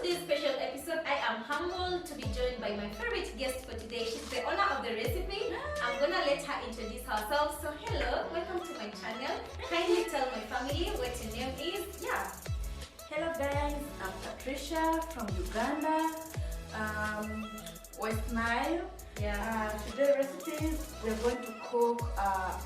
this special episode. I am humbled to be joined by my favorite guest for today. She's the owner of the recipe. I'm gonna let her introduce herself. So hello, welcome to my channel. Kindly tell my family what your name is. Yeah. Hello guys, I'm Patricia from Uganda, West Nile. Yeah. Today's recipes, we're going to cook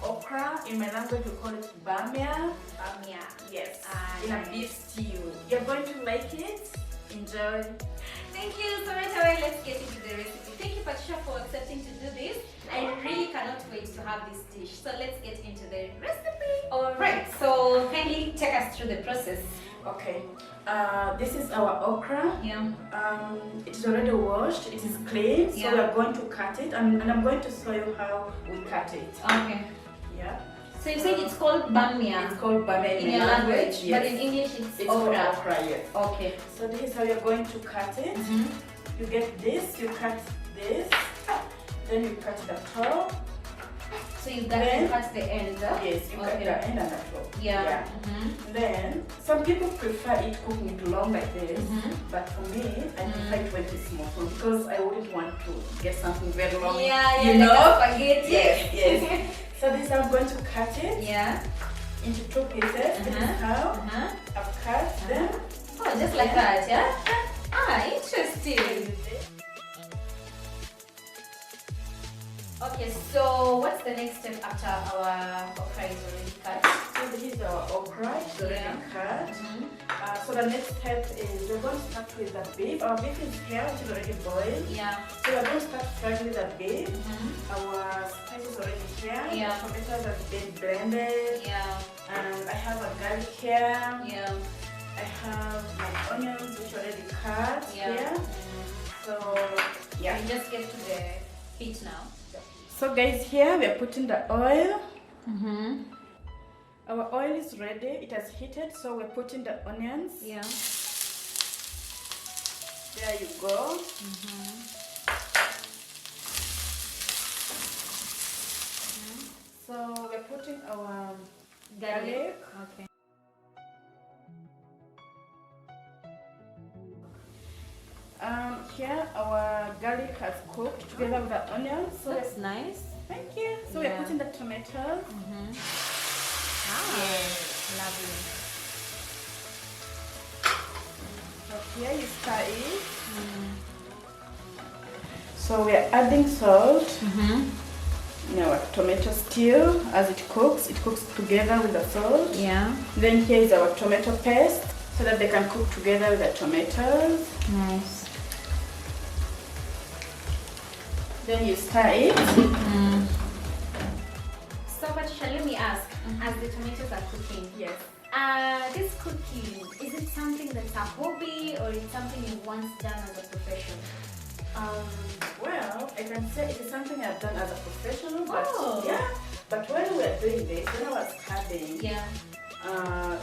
okra. In my language, we call it Bamia. Bamia. Yes. In Nice. a beef stew. You're going to like it. Enjoy. Thank you. So right away, let's get into the recipe. Thank you, Patricia, for accepting to do this. I really cannot wait to have this dish. So let's get into the recipe. All right. So kindly take us through the process. Okay. This is our okra. Yeah. It is already washed. It is clean. So Yeah. we are going to cut it, and I'm going to show you how we cut it. Okay. Yeah. So you said it's called Bamia. It's called Bamia In your language, yes. but in English it's It's called Okra. okra, yes. Okay. So this is how you're going to cut it. You get this, you cut this, then you cut the top. So you got to Then- cut the ends, huh? Yes, you cut Okay. the end and the top. Yeah. Then some people prefer it cooked it long like this, but for me, I prefer it when it's small so because I wouldn't want to get something very long. Yeah, you like know? a spaghetti. Yes, yes. So this I'm going to cut it Yeah. into two pieces. This is how I've cut them. Oh, just like that, yeah? Ah, interesting. Okay, so what's the next step after our okra is already cut? So this is our okra, it's already Yeah. cut. So the next step is we're going to start with the beef. Our beef is here, which is already boiled. Yeah. So we're going to start frying with the beef. Our spices already here. Yeah. Tomatoes have been blended. Yeah. And I have a garlic here. Yeah. I have my onions, which already cut Yeah. here. So yeah. We just get to the heat now. So guys, here we are putting the oil. Our oil is ready. It has heated, so we're putting the onions. Yeah. There you go. So we're putting our garlic. Okay. Here our garlic has cooked together with the onions. So That's nice. thank you. So Yeah. we're putting the tomatoes. Lovely. So here you stir it. So we're adding salt in our tomato stew. As it cooks together with the salt. Yeah. Then here is our tomato paste so that they can cook together with the tomatoes. Nice. Then you stir it. So, Patricia, let me ask, as the tomatoes are cooking, Yes. this cooking, is it something that's a hobby or it's something you once done as a profession? Well, I can say it is something I've done as a professional, but Oh. yeah. But when we were doing this, when I was studying, Yeah.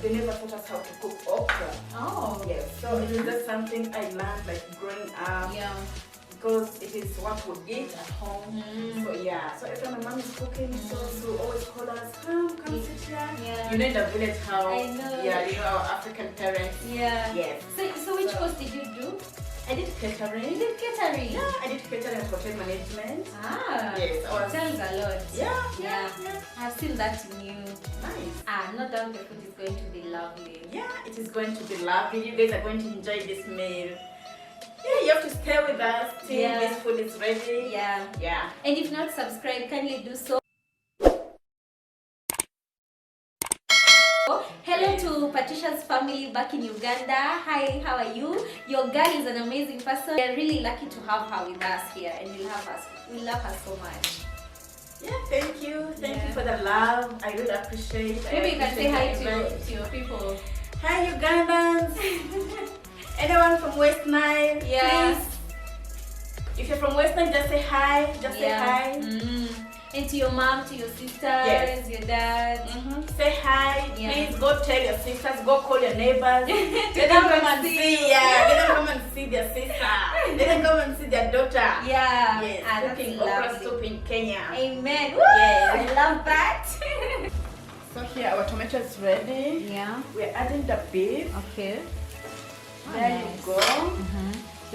they never taught us how to cook okra. Oh. Yes, so it is just something I learned like growing up Yeah. because it is what we eat at home. So yeah, so every time my mom is cooking, so she will always call us, come sit here. Yeah. You know in the village how, I know. yeah, you know our African parents. Yeah. Yes. So which course did you do? I did catering. You did catering? Yeah, I did catering and hotel management. Ah. Yes, I was. Tells a lot. Yeah. I've seen that in you. Nice. No doubt the food is going to be lovely. Yeah, it is going to be lovely. You guys are going to enjoy this meal. Yeah, you have to stay with us till Yeah. this food is ready. Yeah. Yeah. And if not subscribed, kindly do so. Hello to Patricia's family back in Uganda. Hi, how are you? Your girl is an amazing person. We are really lucky to have her with us here, and we love her so much. Yeah, thank you. Thank Yeah. you for the love. I really appreciate. Maybe you can say hi appreciate to your people. Hi Ugandans. Anyone from West Nile? Yeah. Please. If you're from West Nile, just say hi. Just say hi. And to your mom, to your sisters, Yes. your dad. Say hi. Yeah. Please go tell your sisters. Go call your neighbors. Let them come come and and see see. you. Yeah. Let them come and see their sister. Let them come and see their daughter. Yeah. Yes. That's Cooking okra lovely. soup in Kenya. Amen. Yes. I love that. So here our tomato is ready. Yeah. We're adding the beef. Okay. There you go.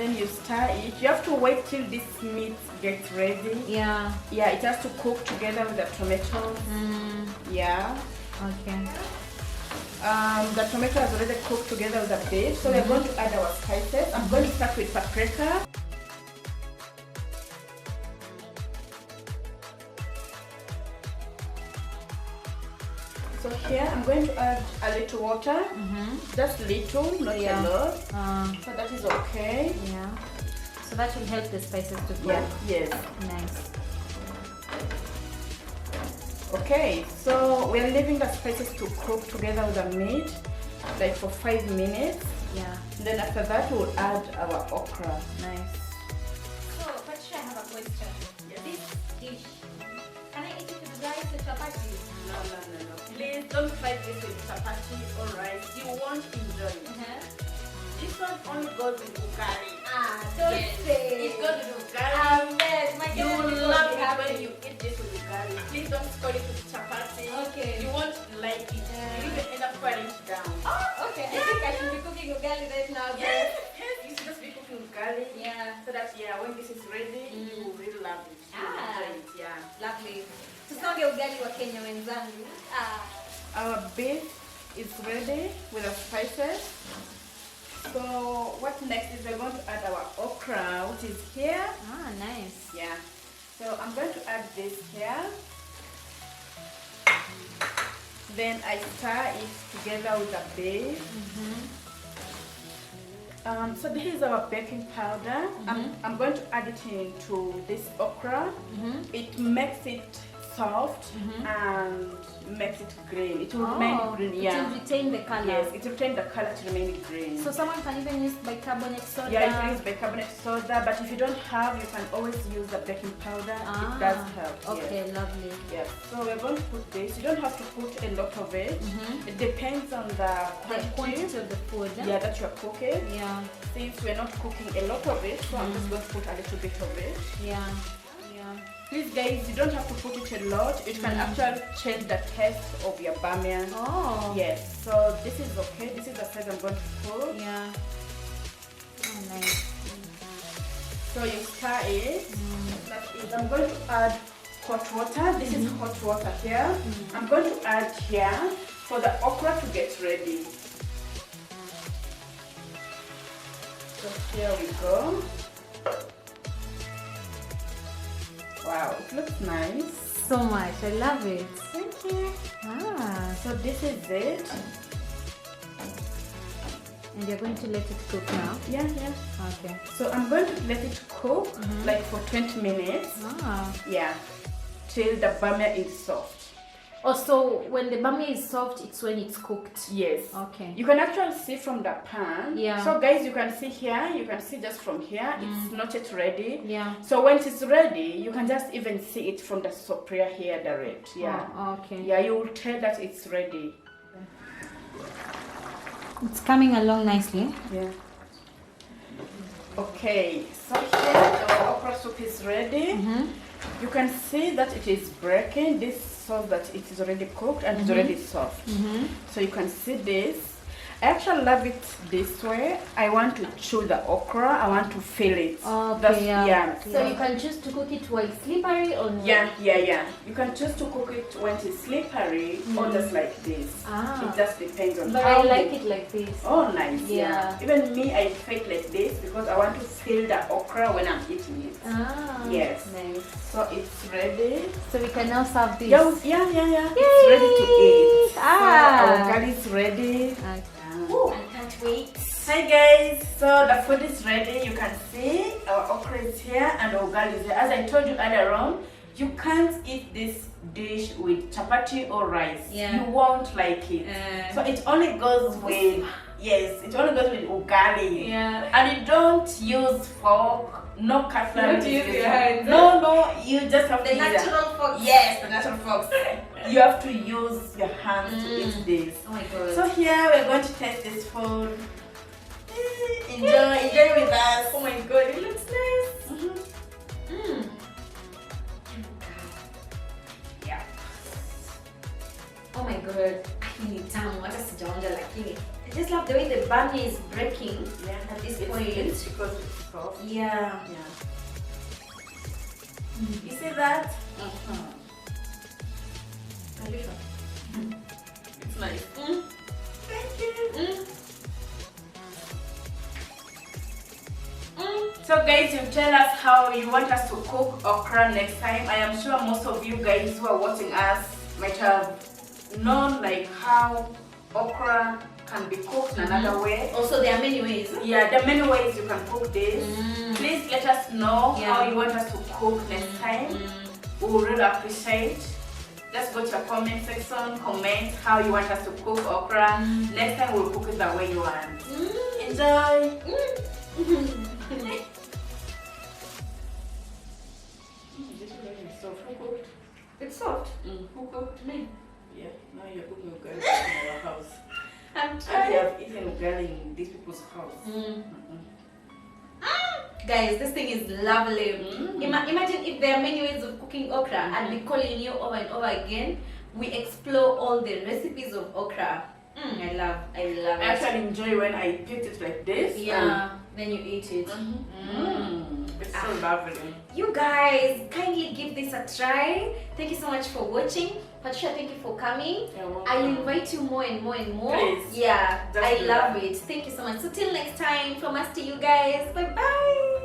Then you stir it. You have to wait till this meat gets ready. Yeah. Yeah, it has to cook together with the tomatoes. Yeah. Okay. The tomato has already cooked together with the beef, so we're going to add our spices. I'm going to start with paprika. So here I'm going to add a little water, just little, not a lot. So that is okay. Yeah. So that will help the spices to cook. Yeah. Yes. Nice. Okay, so we're leaving the spices to cook together with the meat, like for 5 minutes. Yeah. Then after that we'll add our okra. Nice. So, Patricia, I have a question. Yes. This dish, can I eat it with rice or chapati? No. Please don't try this with chapati or rice. You won't enjoy it. This one only goes with ugali. Don't say. It goes with ugali. Amen. My You God, will will love be it happy. when you eat this with ugali. Please don't spoil it with chapati. Okay. You won't like it. You even end up putting it down. Oh, okay. I think I should be cooking ugali right now. Yes. You should just be cooking ugali. Yeah. So that when this is ready, you will really love it. You will enjoy it. Yeah. Lovely. Tusonge ugali wa Kenya wenzangu. Our beef is ready with the spices. So what next is we're going to add our okra, which is here. Nice. Yeah. So I'm going to add this here. Then I stir it together with the beef. So this is our baking powder. I'm going to add it into this okra. It makes it soft and makes it green. It will remain green. It will retain the color. Yes, it will retain the color to remain green. So someone can even use bicarbonate soda. Yeah, you can use bicarbonate soda, but if you don't have, you can always use the baking powder. It does help. Okay, yes. lovely. Yes. So we're going to put this. You don't have to put a lot of it. It depends on the quantity of the food. Yeah, that you're cooking. Yeah. Since we're not cooking a lot of it, so I'm just going to put a little bit of it. Yeah. Please guys, you don't have to put it a lot. It can actually change the taste of your bamia. Oh. Yes. So this is okay. This is the size I'm going to put. Yeah. Oh, nice. So you stir it. That is, I'm going to add hot water. This is hot water here. I'm going to add here for the okra to get ready. So here we go. Wow, it looks nice. So much. I love it. Thank you. So this is it. And you're going to let it cook now? Yeah. Okay. So I'm going to let it cook like for 20 minutes. Yeah. Till the bamia is soft. Oh, so when the bamia is soft, it's when it's cooked? Yes. Okay. You can actually see from the pan. Yeah. So guys, you can see here, you can see just from here, it's not yet ready. Yeah. So when it's ready, you can just even see it from the sopria here direct. Yeah. Oh, okay. Yeah, you will tell that it's ready. It's coming along nicely. Yeah. Okay, so here our okra soup is ready. You can see that it is breaking. This shows that it is already cooked and it's already soft. So you can see this. I actually love it this way. I want to chew the okra. I want to feel it. Okay, yeah. So you can choose to cook it while slippery or not? Yeah. You can choose to cook it when it's slippery or just like this. It just depends on but how I like it like this. Oh, nice. Yeah. Even me, I feel like this because I want to feel the okra when I'm eating it. Yes. Nice. So it's ready. So we can now serve this. Yeah. It's ready to eat. So our curry is ready. Okay. Ooh. I can't wait. Hi guys, so the food is ready. You can see our okra is here and our ugali is here. As I told you earlier on, you can't eat this dish with chapati or rice. Yeah. You won't like it. So it only goes with it only goes with ugali. Yeah. And you don't use fork, no cutlery. You don't use your hands. No, you just have The to use natural fork. Yes, the natural forks. You have to use your hands to eat this. Oh my god. So here we're going to taste this food. Enjoy with us. Oh my god, it looks nice. Yeah. Oh my god, hii ni tamu hata sijaonja lakini I just love the way the bamia is breaking at this spoil. It's because it's soft. Yeah. Yeah. You see that? It's nice. Thank you. So guys, you tell us how you want us to cook okra next time. I am sure most of you guys who are watching us might have known like how okra can be cooked in another way. Also, there are many ways. Yeah, there are many ways you can cook this. Please let us know how you want us to cook next time. We will really appreciate. Just go to your comment section, comment how you want us to cook okra. Next time we'll cook it the way you want. Enjoy! It's soft. Who cooked? Me. Yeah, now you're cooking ugali in our house. I'm I trying. have eaten ugali in these people's house. Guys, this thing is lovely. Imagine if there are many ways of cooking okra and we calling you over and over again. We explore all the recipes of okra. I love I it. actually enjoy when I picked it like this. Yeah, then you eat it. It's so lovely. You guys, kindly give this a try. Thank you so much for watching. Patricia, thank you for coming. I'll invite you more and more and more. Please. Yeah, Just I do love that. it. Thank you so much. So till next time, from us to you guys. Bye bye.